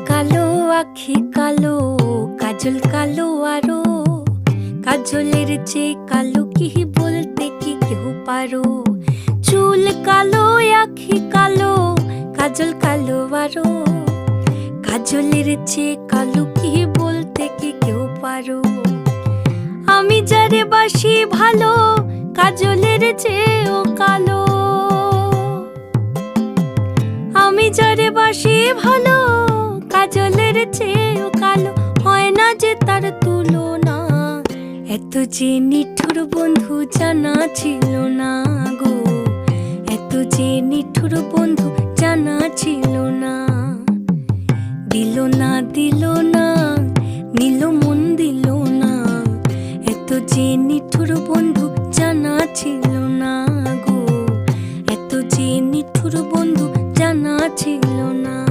কালো, আখি কালো, কাজল কালো আরো। কাজলের চেয়ে কালো কি বলতে কি কেউ পারো? চুল কালো, আখি কালো, কাজল কালো আরো। কাজলের চেয়ে কালো কি বলতে কি কেউ পারো? আমি যারে বাসি ভালো, কাজলের চেয়েও কালো। আমি যারে বাসি ভালো, কাজলের চেয়েও কালো। হয় না যে তার তুলনা, এত যে নিঠুর বন্ধু জানা ছিল না গো। এত যে নিঠুর বন্ধু জানা ছিল না। দিল না, দিল না, নিল মন দিল না। এত যে নিঠুর বন্ধু জানা ছিল না গো। এত যে নিঠুর বন্ধু